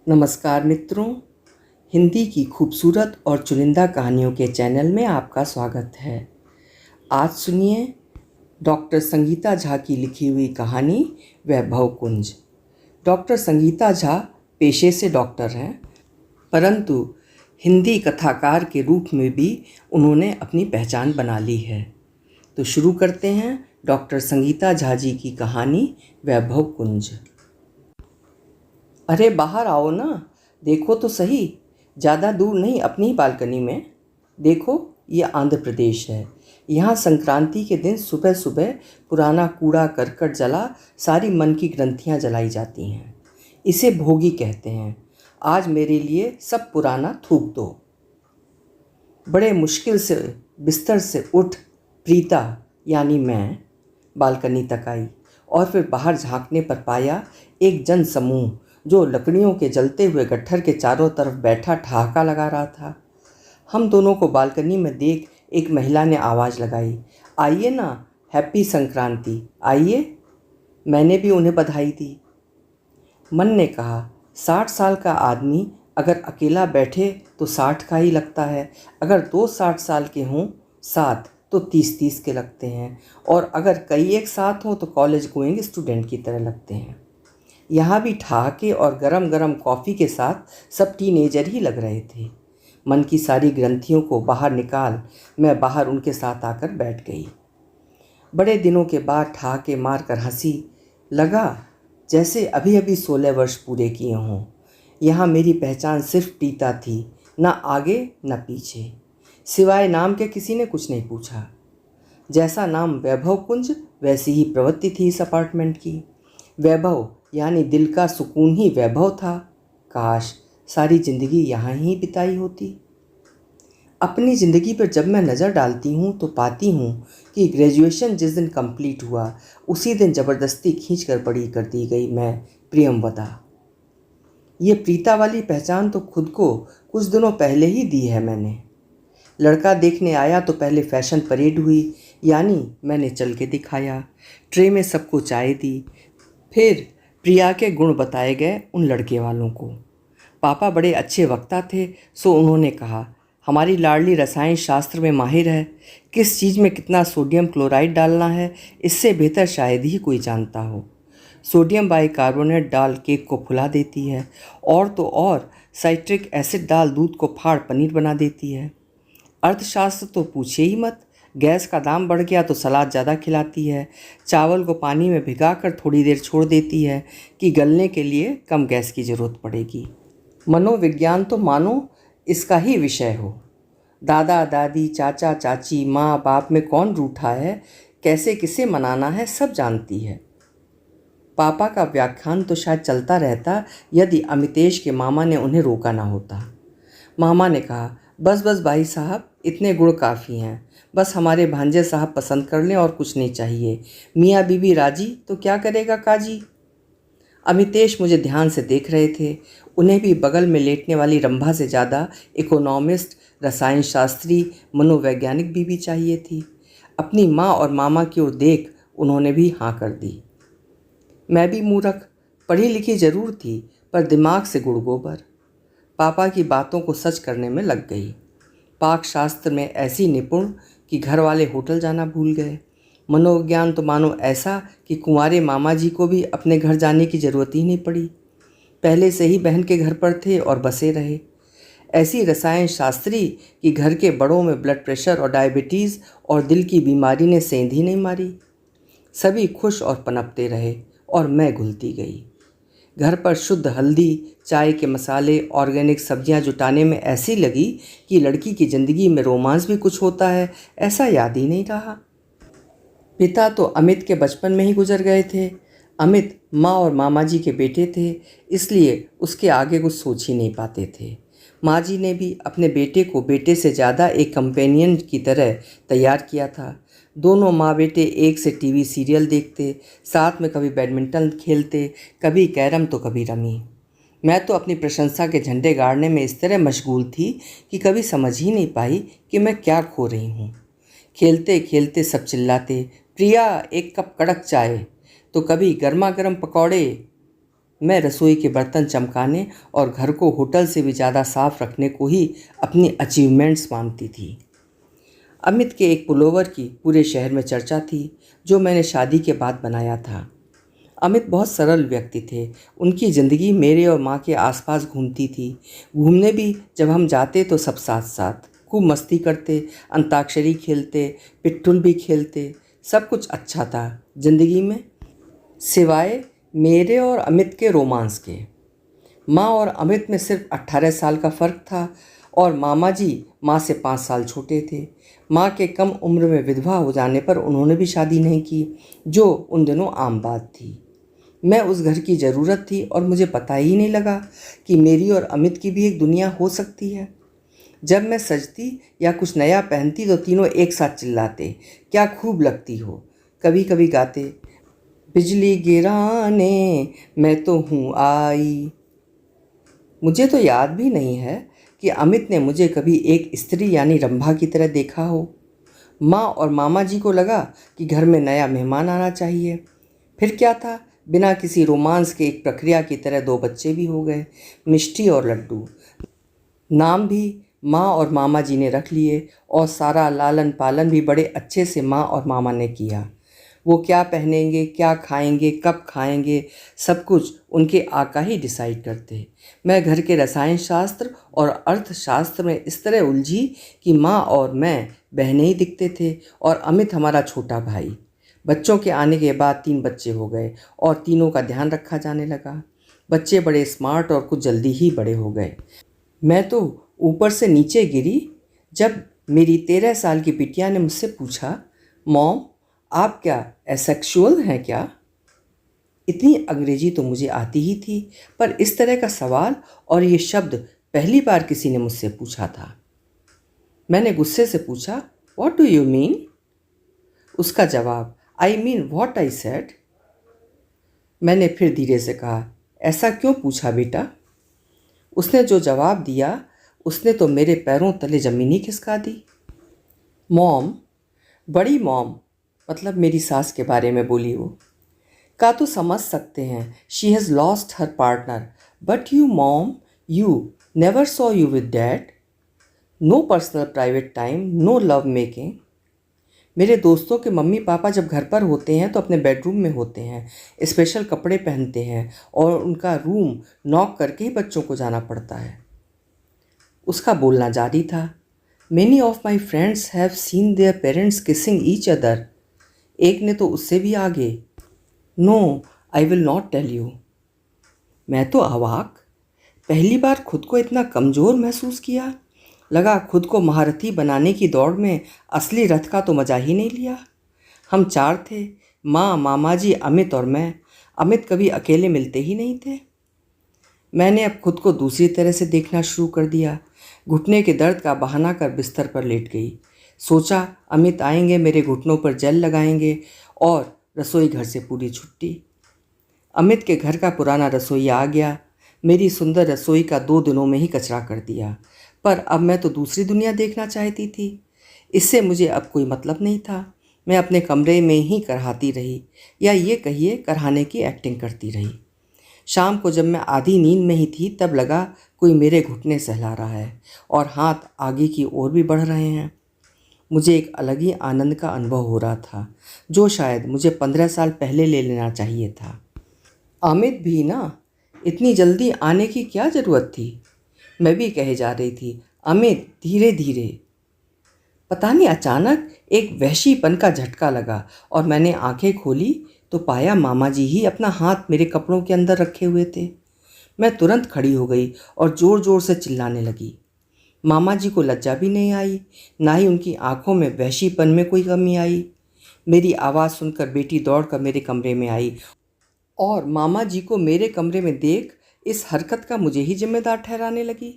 नमस्कार मित्रों, हिंदी की खूबसूरत और चुनिंदा कहानियों के चैनल में आपका स्वागत है। आज सुनिए डॉक्टर संगीता झा की लिखी हुई कहानी वैभव कुंज। डॉक्टर संगीता झा पेशे से डॉक्टर हैं, परंतु हिंदी कथाकार के रूप में भी उन्होंने अपनी पहचान बना ली है। तो शुरू करते हैं डॉक्टर संगीता झा जी की कहानी वैभव कुंज। अरे बाहर आओ ना, देखो तो सही, ज़्यादा दूर नहीं, अपनी ही बालकनी में। देखो, ये आंध्र प्रदेश है। यहाँ संक्रांति के दिन सुबह सुबह पुराना कूड़ा करकट जला सारी मन की ग्रंथियाँ जलाई जाती हैं। इसे भोगी कहते हैं। आज मेरे लिए सब पुराना थूक दो। बड़े मुश्किल से बिस्तर से उठ प्रीता यानी मैं बालकनी तक आई और फिर बाहर झांकने पर पाया एक जन समूह जो लकड़ियों के जलते हुए गट्ठर के चारों तरफ बैठा ठहाका लगा रहा था। हम दोनों को बालकनी में देख एक महिला ने आवाज़ लगाई, आइए ना, हैप्पी संक्रांति, आइए। मैंने भी उन्हें बधाई दी। मन ने कहा, 60 साल का आदमी अगर अकेला बैठे तो 60 का ही लगता है, अगर 2 60 साल के हों साथ तो 30 के लगते हैं, और अगर कई एक साथ हों तो कॉलेज गोइंग स्टूडेंट की तरह लगते हैं। यहाँ भी ठहाके और गरम गरम कॉफ़ी के साथ सब टीनेजर ही लग रहे थे। मन की सारी ग्रंथियों को बाहर निकाल मैं बाहर उनके साथ आकर बैठ गई। बड़े दिनों के बाद ठहाके मार कर हंसी। लगा जैसे अभी अभी 16 वर्ष पूरे किए हों। यहाँ मेरी पहचान सिर्फ प्रीता थी, न आगे न पीछे। सिवाय नाम के किसी ने कुछ नहीं पूछा। जैसा नाम वैभव कुंज, वैसी ही प्रवृत्ति थी इस अपार्टमेंट की। वैभव यानी दिल का सुकून ही वैभव था। काश सारी ज़िंदगी यहाँ ही बिताई होती। अपनी ज़िंदगी पर जब मैं नज़र डालती हूँ तो पाती हूँ कि ग्रेजुएशन जिस दिन कंप्लीट हुआ उसी दिन ज़बरदस्ती खींच कर बड़ी कर दी गई मैं प्रियमवदा। ये प्रीता वाली पहचान तो खुद को कुछ दिनों पहले ही दी है मैंने। लड़का देखने आया तो पहले फैशन परेड हुई, यानी मैंने चल के दिखाया, ट्रे में सबको चाय दी। फिर प्रिया के गुण बताए गए उन लड़के वालों को। पापा बड़े अच्छे वक्ता थे, सो उन्होंने कहा, हमारी लाडली रसायन शास्त्र में माहिर है, किस चीज़ में कितना सोडियम क्लोराइड डालना है इससे बेहतर शायद ही कोई जानता हो। सोडियम बाइकार्बोनेट डाल केक को फुला देती है, और तो और साइट्रिक एसिड डाल दूध को फाड़ पनीर बना देती है। अर्थशास्त्र तो पूछे ही मत, गैस का दाम बढ़ गया तो सलाद ज़्यादा खिलाती है, चावल को पानी में भिगाकर थोड़ी देर छोड़ देती है कि गलने के लिए कम गैस की ज़रूरत पड़ेगी। मनोविज्ञान तो मानो इसका ही विषय हो। दादा दादी चाचा चाची माँ बाप में कौन रूठा है, कैसे किसे मनाना है, सब जानती है। पापा का व्याख्यान तो शायद चलता रहता यदि अमितेश के मामा ने उन्हें रोका ना होता। मामा ने कहा, बस बस भाई साहब, इतने गुण काफ़ी हैं, बस हमारे भांजे साहब पसंद कर लें और कुछ नहीं चाहिए। मियाँ बीबी राजी तो क्या करेगा काजी। अमितेश मुझे ध्यान से देख रहे थे। उन्हें भी बगल में लेटने वाली रंभा से ज़्यादा इकोनॉमिस्ट, रसायन शास्त्री, मनोवैज्ञानिक बीबी चाहिए थी। अपनी माँ और मामा की ओर देख उन्होंने भी हाँ कर दी। मैं भी मूर्ख, पढ़ी लिखी जरूर थी पर दिमाग से गुड़ गोबर। पापा की बातों को सच करने में लग गई। पाक शास्त्र में ऐसी निपुण कि घर वाले होटल जाना भूल गए। मनोविज्ञान तो मानो ऐसा कि कुंवारे मामा जी को भी अपने घर जाने की ज़रूरत ही नहीं पड़ी, पहले से ही बहन के घर पर थे और बसे रहे। ऐसी रसायन शास्त्री कि घर के बड़ों में ब्लड प्रेशर और डायबिटीज़ और दिल की बीमारी ने सेंध ही नहीं मारी। सभी खुश और पनपते रहे और मैं घुलती गई। घर पर शुद्ध हल्दी, चाय के मसाले, ऑर्गेनिक सब्जियां जुटाने में ऐसी लगी कि लड़की की ज़िंदगी में रोमांस भी कुछ होता है, ऐसा याद ही नहीं रहा। पिता तो अमित के बचपन में ही गुजर गए थे। अमित माँ और मामा जी के बेटे थे, इसलिए उसके आगे कुछ सोच ही नहीं पाते थे। माँ जी ने भी अपने बेटे को बेटे से ज़्यादा एक कंपेनियन की तरह तैयार किया था। दोनों माँ बेटे एक से टीवी सीरियल देखते, साथ में कभी बैडमिंटन खेलते, कभी कैरम तो कभी रमी। मैं तो अपनी प्रशंसा के झंडे गाड़ने में इस तरह मशगूल थी कि कभी समझ ही नहीं पाई कि मैं क्या खो रही हूँ। खेलते खेलते सब चिल्लाते, प्रिया एक कप कड़क चाय, तो कभी गर्मा गर्म पकौड़े। मैं रसोई के बर्तन चमकाने और घर को होटल से भी ज़्यादा साफ रखने को ही अपनी अचीवमेंट्स मानती थी। अमित के एक पुलोवर की पूरे शहर में चर्चा थी, जो मैंने शादी के बाद बनाया था। अमित बहुत सरल व्यक्ति थे। उनकी ज़िंदगी मेरे और माँ के आसपास घूमती थी। घूमने भी जब हम जाते तो सब साथ साथ खूब मस्ती करते, अंताक्षरी खेलते, पिट्ठुल भी खेलते। सब कुछ अच्छा था ज़िंदगी में, सिवाय मेरे और अमित के रोमांस के। माँ और अमित में सिर्फ 18 साल का फ़र्क था और मामा जी माँ से 5 साल छोटे थे। माँ के कम उम्र में विधवा हो जाने पर उन्होंने भी शादी नहीं की, जो उन दिनों आम बात थी। मैं उस घर की ज़रूरत थी और मुझे पता ही नहीं लगा कि मेरी और अमित की भी एक दुनिया हो सकती है। जब मैं सजती या कुछ नया पहनती तो तीनों एक साथ चिल्लाते, क्या खूब लगती हो। कभी कभी गाते, बिजली गिराने मैं तो हूँ आई। मुझे तो याद भी नहीं है कि अमित ने मुझे कभी एक स्त्री यानी रंभा की तरह देखा हो। माँ और मामा जी को लगा कि घर में नया मेहमान आना चाहिए। फिर क्या था, बिना किसी रोमांस के एक प्रक्रिया की तरह 2 बच्चे भी हो गए, मिष्टी और लड्डू। नाम भी माँ और मामा जी ने रख लिए और सारा लालन पालन भी बड़े अच्छे से माँ और मामा ने किया। वो क्या पहनेंगे, क्या खाएंगे, कब खाएंगे, सब कुछ उनके आका ही डिसाइड करते। मैं घर के रसायन शास्त्र और अर्थशास्त्र में इस तरह उलझी कि माँ और मैं बहनें ही दिखते थे और अमित हमारा छोटा भाई। बच्चों के आने के बाद 3 बच्चे हो गए और तीनों का ध्यान रखा जाने लगा। बच्चे बड़े स्मार्ट और कुछ जल्दी ही बड़े हो गए। मैं तो ऊपर से नीचे गिरी जब मेरी 13 साल की बिटिया ने मुझसे पूछा, मॉम आप क्या एसेक्सुअल हैं क्या? इतनी अंग्रेजी तो मुझे आती ही थी, पर इस तरह का सवाल और ये शब्द पहली बार किसी ने मुझसे पूछा था। मैंने गुस्से से पूछा, व्हाट डू यू मीन? उसका जवाब, I mean what I said. मैंने फिर धीरे से कहा, ऐसा क्यों पूछा बेटा? उसने जो जवाब दिया उसने तो मेरे पैरों तले ज़मीन ही खिसका दी। मॉम, बड़ी मॉम मतलब मेरी सास के बारे में बोली वो, का तो समझ सकते हैं, she has lost her partner, but you mom, you never saw you with dad, no personal private time, no love making. मेरे दोस्तों के मम्मी पापा जब घर पर होते हैं तो अपने बेडरूम में होते हैं, स्पेशल कपड़े पहनते हैं और उनका रूम नॉक करके ही बच्चों को जाना पड़ता है। उसका बोलना जारी था, many of my friends have seen their parents kissing each other. एक ने तो उससे भी आगे, no I will not tell you. मैं तो अवाक, पहली बार खुद को इतना कमज़ोर महसूस किया। लगा खुद को महारथी बनाने की दौड़ में असली रथ का तो मज़ा ही नहीं लिया। हम 4 थे, माँ, मामा जी, अमित और मैं। अमित कभी अकेले मिलते ही नहीं थे। मैंने अब खुद को दूसरी तरह से देखना शुरू कर दिया। घुटने के दर्द का बहाना कर बिस्तर पर लेट गई। सोचा अमित आएंगे, मेरे घुटनों पर जेल लगाएंगे और रसोई घर से पूरी छुट्टी। अमित के घर का पुराना रसोईया आ गया, मेरी सुंदर रसोई का 2 दिनों में ही कचरा कर दिया। पर अब मैं तो दूसरी दुनिया देखना चाहती थी। इससे मुझे अब कोई मतलब नहीं था। मैं अपने कमरे में ही करहाती रही, या ये कहिए करहाने की एक्टिंग करती रही। शाम को जब मैं आधी नींद में ही थी तब लगा कोई मेरे घुटने सहला रहा है और हाथ आगे की ओर भी बढ़ रहे हैं। मुझे एक अलग ही आनंद का अनुभव हो रहा था, जो शायद मुझे 15 साल पहले ले लेना चाहिए था। अमित भी ना, इतनी जल्दी आने की क्या ज़रूरत थी? मैं भी कहे जा रही थी, अमित धीरे धीरे। पता नहीं अचानक एक वहशीपन का झटका लगा और मैंने आंखें खोली तो पाया मामा जी ही अपना हाथ मेरे कपड़ों के अंदर रखे हुए थे। मैं तुरंत खड़ी हो गई और ज़ोर ज़ोर से चिल्लाने लगी। मामा जी को लज्जा भी नहीं आई, ना ही उनकी आंखों में वहशीपन में कोई कमी आई। मेरी आवाज़ सुनकर बेटी दौड़कर मेरे कमरे में आई और मामा जी को मेरे कमरे में देख इस हरकत का मुझे ही जिम्मेदार ठहराने लगी।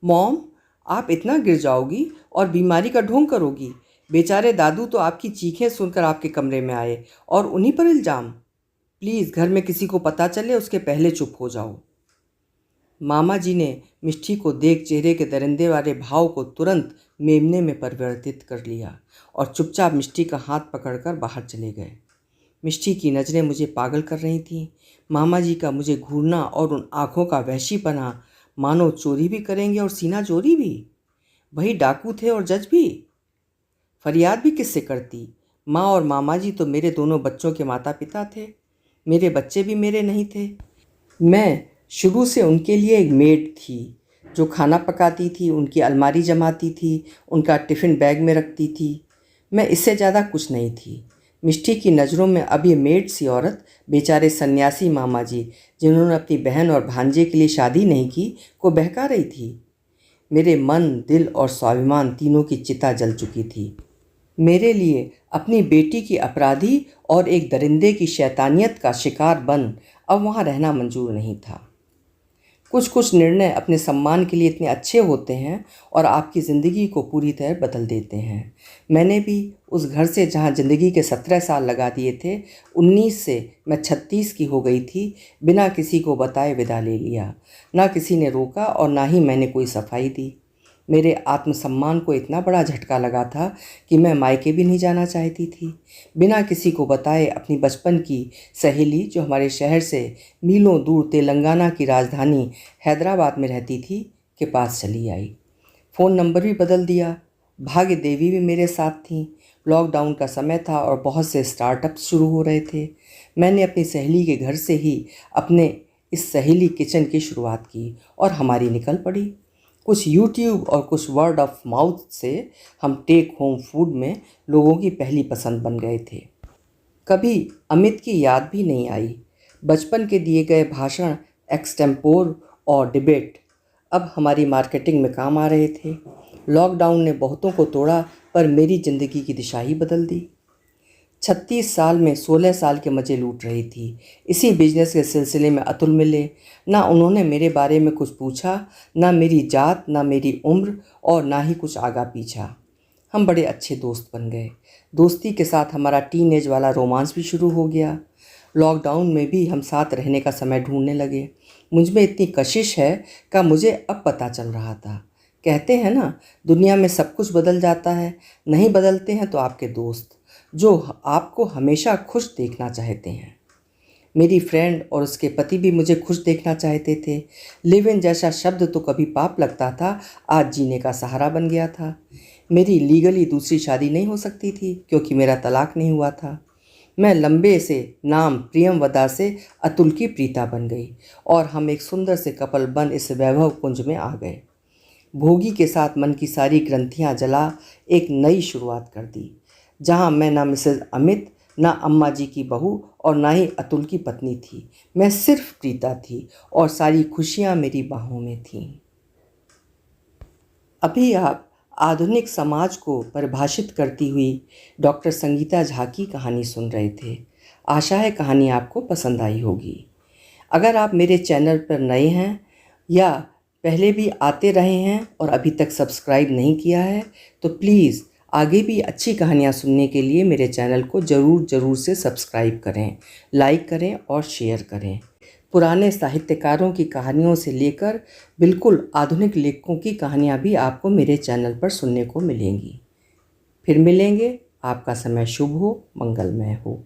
मॉम, आप इतना गिर जाओगी और बीमारी का ढोंग करोगी। बेचारे दादू तो आपकी चीखें सुनकर आपके कमरे में आए और उन्हीं पर इल्ज़ाम। प्लीज़ घर में किसी को पता चले उसके पहले चुप हो जाओ। मामा जी ने मिष्टी को देख चेहरे के दरिंदे वाले भाव को तुरंत मेमने में परिवर्तित कर लिया और चुपचाप मिष्टी का हाथ पकड़कर बाहर चले गए। मिष्टी की नज़रें मुझे पागल कर रही थीं। मामा जी का मुझे घूरना और उन आँखों का वहशीपना, मानो चोरी भी करेंगे और सीना चोरी भी। वही डाकू थे और जज भी। फरियाद भी किससे करती? माँ और मामा जी तो मेरे दोनों बच्चों के माता पिता थे। मेरे बच्चे भी मेरे नहीं थे। मैं शुरू से उनके लिए एक मेड थी, जो खाना पकाती थी, उनकी अलमारी जमाती थी, उनका टिफ़िन बैग में रखती थी। मैं इससे ज़्यादा कुछ नहीं थी। मिष्टी की नज़रों में अब ये मेड सी औरत, बेचारे सन्यासी मामा जी, जिन्होंने अपनी बहन और भांजे के लिए शादी नहीं की, को बहका रही थी। मेरे मन, दिल और स्वाभिमान तीनों की चिता जल चुकी थी। मेरे लिए अपनी बेटी की अपराधी और एक दरिंदे की शैतानियत का शिकार बन अब वहाँ रहना मंजूर नहीं था। कुछ कुछ निर्णय अपने सम्मान के लिए इतने अच्छे होते हैं और आपकी ज़िंदगी को पूरी तरह बदल देते हैं। मैंने भी उस घर से जहाँ ज़िंदगी के 17 साल लगा दिए थे, 19 से मैं 36 की हो गई थी, बिना किसी को बताए विदा ले लिया। ना किसी ने रोका और ना ही मैंने कोई सफाई दी। मेरे आत्मसम्मान को इतना बड़ा झटका लगा था कि मैं मायके भी नहीं जाना चाहती थी। बिना किसी को बताए अपनी बचपन की सहेली, जो हमारे शहर से मीलों दूर तेलंगाना की राजधानी हैदराबाद में रहती थी, के पास चली आई। फ़ोन नंबर भी बदल दिया। भाग्य देवी भी मेरे साथ थीं। लॉकडाउन का समय था और बहुत से स्टार्टअप्स शुरू हो रहे थे। मैंने अपनी सहेली के घर से ही अपने इस सहेली किचन की शुरुआत की और हमारी निकल पड़ी। कुछ यूट्यूब और कुछ वर्ड ऑफ माउथ से हम टेक होम फूड में लोगों की पहली पसंद बन गए थे। कभी अमित की याद भी नहीं आई। बचपन के दिए गए भाषण, एक्सटेम्पोर और डिबेट अब हमारी मार्केटिंग में काम आ रहे थे। लॉकडाउन ने बहुतों को तोड़ा, पर मेरी ज़िंदगी की दिशा ही बदल दी। 36 साल में 16 साल के मज़े लूट रही थी। इसी बिजनेस के सिलसिले में अतुल मिले। ना उन्होंने मेरे बारे में कुछ पूछा, ना मेरी जात, ना मेरी उम्र और ना ही कुछ आगा पीछा। हम बड़े अच्छे दोस्त बन गए। दोस्ती के साथ हमारा टीनेज वाला रोमांस भी शुरू हो गया। लॉकडाउन में भी हम साथ रहने का समय ढूंढने लगे। मुझ में इतनी कशिश है का मुझे अब पता चल रहा था। कहते हैं ना, दुनिया में सब कुछ बदल जाता है। नहीं बदलते हैं तो आपके दोस्त, जो आपको हमेशा खुश देखना चाहते हैं। मेरी फ्रेंड और उसके पति भी मुझे खुश देखना चाहते थे। लिव इन जैसा शब्द तो कभी पाप लगता था, आज जीने का सहारा बन गया था। मेरी लीगली दूसरी शादी नहीं हो सकती थी, क्योंकि मेरा तलाक नहीं हुआ था। मैं लंबे से नाम प्रियमवदा से अतुल की प्रीता बन गई और हम एक सुंदर से कपल बन इस वैभव कुंज में आ गए। भोगी के साथ मन की सारी ग्रंथियां जला एक नई शुरुआत कर दी, जहां मैं ना मिसेज अमित, ना अम्मा जी की बहू और ना ही अतुल की पत्नी थी। मैं सिर्फ प्रीता थी और सारी खुशियां मेरी बाहों में थीं। अभी आप आधुनिक समाज को परिभाषित करती हुई डॉक्टर संगीता झा की कहानी सुन रहे थे। आशा है कहानी आपको पसंद आई होगी। अगर आप मेरे चैनल पर नए हैं या पहले भी आते रहे हैं और अभी तक सब्सक्राइब नहीं किया है, तो प्लीज़ आगे भी अच्छी कहानियाँ सुनने के लिए मेरे चैनल को ज़रूर से सब्सक्राइब करें, लाइक करें और शेयर करें। पुराने साहित्यकारों की कहानियों से लेकर बिल्कुल आधुनिक लेखकों की कहानियाँ भी आपको मेरे चैनल पर सुनने को मिलेंगी। फिर मिलेंगे। आपका समय शुभ हो, मंगलमय हो।